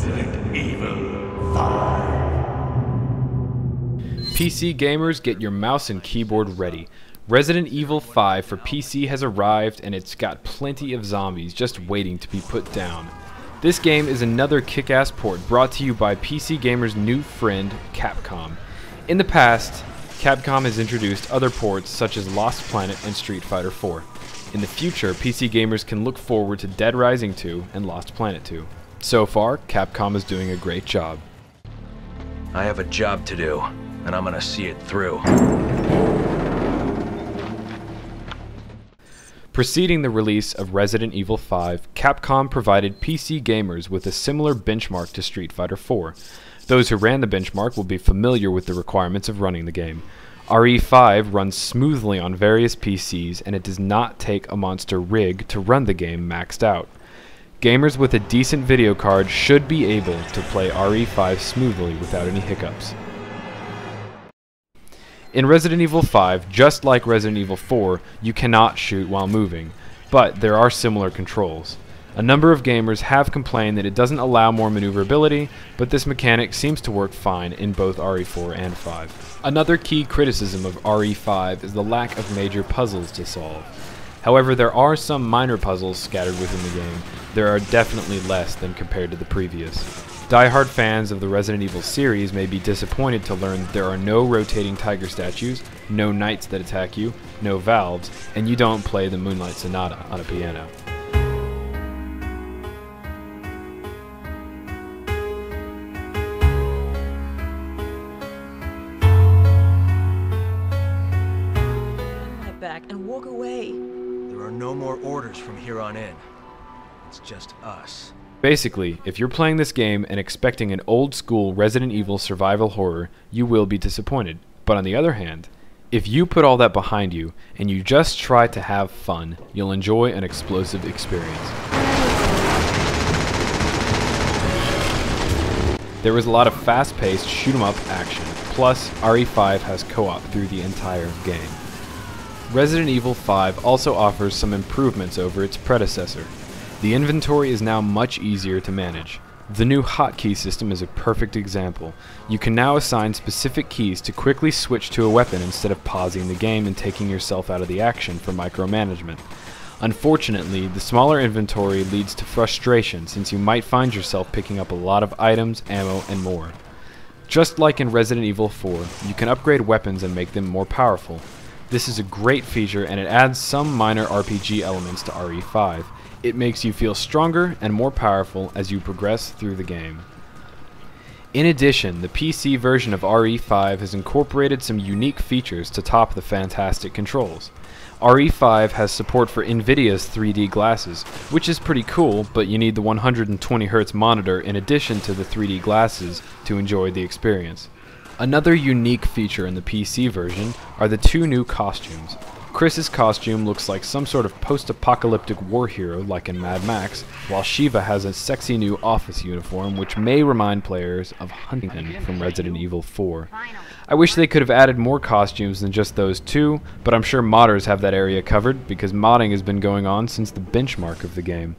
Resident Evil 5. PC gamers, get your mouse and keyboard ready. Resident Evil 5 for PC has arrived, and it's got plenty of zombies just waiting to be put down. This game is another kick-ass port brought to you by PC gamers' new friend, Capcom. In the past, Capcom has introduced other ports such as Lost Planet and Street Fighter 4. In the future, PC gamers can look forward to Dead Rising 2 and Lost Planet 2. So far, Capcom is doing a great job. I have a job to do, and I'm gonna see it through. Preceding the release of Resident Evil 5, Capcom provided PC gamers with a similar benchmark to Street Fighter 4. Those who ran the benchmark will be familiar with the requirements of running the game. RE5 runs smoothly on various PCs, and it does not take a monster rig to run the game maxed out. Gamers with a decent video card should be able to play RE5 smoothly without any hiccups. In Resident Evil 5, just like Resident Evil 4, you cannot shoot while moving, but there are similar controls. A number of gamers have complained that it doesn't allow more maneuverability, but this mechanic seems to work fine in both RE4 and 5. Another key criticism of RE5 is the lack of major puzzles to solve. However, there are some minor puzzles scattered within the game. There are definitely less than compared to the previous. Die-hard fans of the Resident Evil series may be disappointed to learn that there are no rotating tiger statues, no knights that attack you, no valves, and you don't play the Moonlight Sonata on a piano. Back and walk away. There are no more orders from here on in. It's just us. Basically, if you're playing this game and expecting an old-school Resident Evil survival horror, you will be disappointed. But on the other hand, if you put all that behind you and you just try to have fun, you'll enjoy an explosive experience. There is a lot of fast-paced shoot-'em-up action, plus RE5 has co-op through the entire game. Resident Evil 5 also offers some improvements over its predecessor. The inventory is now much easier to manage. The new hotkey system is a perfect example. You can now assign specific keys to quickly switch to a weapon instead of pausing the game and taking yourself out of the action for micromanagement. Unfortunately, the smaller inventory leads to frustration since you might find yourself picking up a lot of items, ammo, and more. Just like in Resident Evil 4, you can upgrade weapons and make them more powerful. This is a great feature, and it adds some minor RPG elements to RE5. It makes you feel stronger and more powerful as you progress through the game. In addition, the PC version of RE5 has incorporated some unique features to top the fantastic controls. RE5 has support for NVIDIA's 3D glasses, which is pretty cool, but you need the 120Hz monitor in addition to the 3D glasses to enjoy the experience. Another unique feature in the PC version are the two new costumes. Chris's costume looks like some sort of post-apocalyptic war hero like in Mad Max, while Shiva has a sexy new office uniform which may remind players of Huntington from Resident Evil 4. I wish they could have added more costumes than just those two, but I'm sure modders have that area covered because modding has been going on since the benchmark of the game.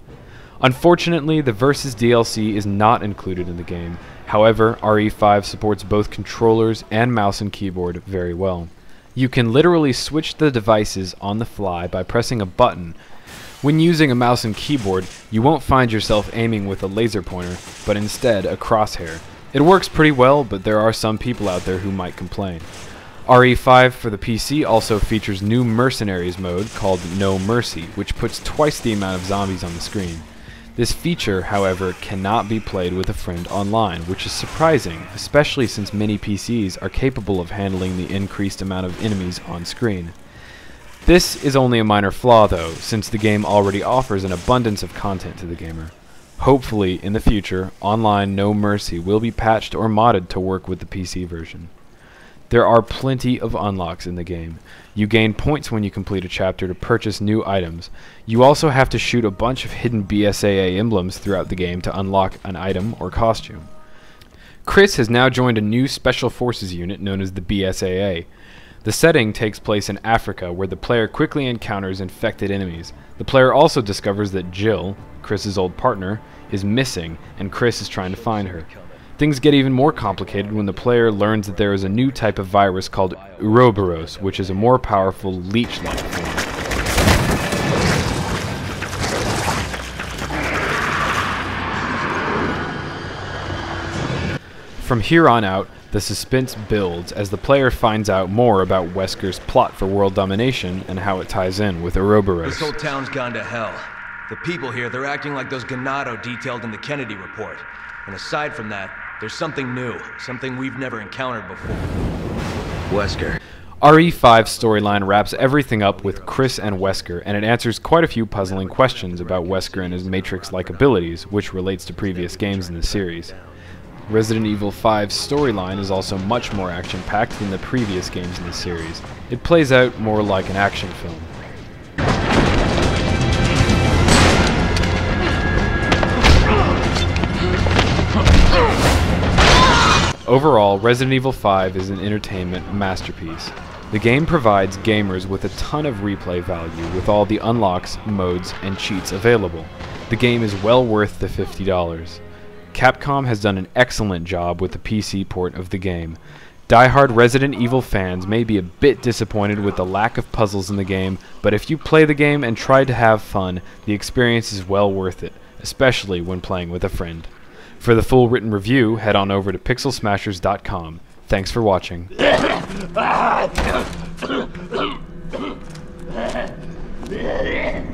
Unfortunately, the Versus DLC is not included in the game. However, RE5 supports both controllers and mouse and keyboard very well. You can literally switch the devices on the fly by pressing a button. When using a mouse and keyboard, you won't find yourself aiming with a laser pointer, but instead a crosshair. It works pretty well, but there are some people out there who might complain. RE5 for the PC also features new Mercenaries mode called No Mercy, which puts twice the amount of zombies on the screen. This feature, however, cannot be played with a friend online, which is surprising, especially since many PCs are capable of handling the increased amount of enemies on screen. This is only a minor flaw though, since the game already offers an abundance of content to the gamer. Hopefully, in the future, online No Mercy will be patched or modded to work with the PC version. There are plenty of unlocks in the game. You gain points when you complete a chapter to purchase new items. You also have to shoot a bunch of hidden BSAA emblems throughout the game to unlock an item or costume. Chris has now joined a new Special Forces unit known as the BSAA. The setting takes place in Africa, where the player quickly encounters infected enemies. The player also discovers that Jill, Chris's old partner, is missing, and Chris is trying to find her. Things get even more complicated when the player learns that there is a new type of virus called Ouroboros, which is a more powerful leech-like form. From here on out, the suspense builds as the player finds out more about Wesker's plot for world domination and how it ties in with Ouroboros. This whole town's gone to hell. The people here, they're acting like those Ganado detailed in the Kennedy report. And aside from that, there's something new, something we've never encountered before. Wesker. RE5's storyline wraps everything up with Chris and Wesker, and it answers quite a few puzzling questions about Wesker and his Matrix-like abilities, which relates to previous games in the series. Resident Evil 5's storyline is also much more action-packed than the previous games in the series. It plays out more like an action film. Overall, Resident Evil 5 is an entertainment masterpiece. The game provides gamers with a ton of replay value with all the unlocks, modes, and cheats available. The game is well worth the $50. Capcom has done an excellent job with the PC port of the game. Die-hard Resident Evil fans may be a bit disappointed with the lack of puzzles in the game, but if you play the game and try to have fun, the experience is well worth it, especially when playing with a friend. For the full written review, head on over to pixelsmashers.com. Thanks for watching. Yeah.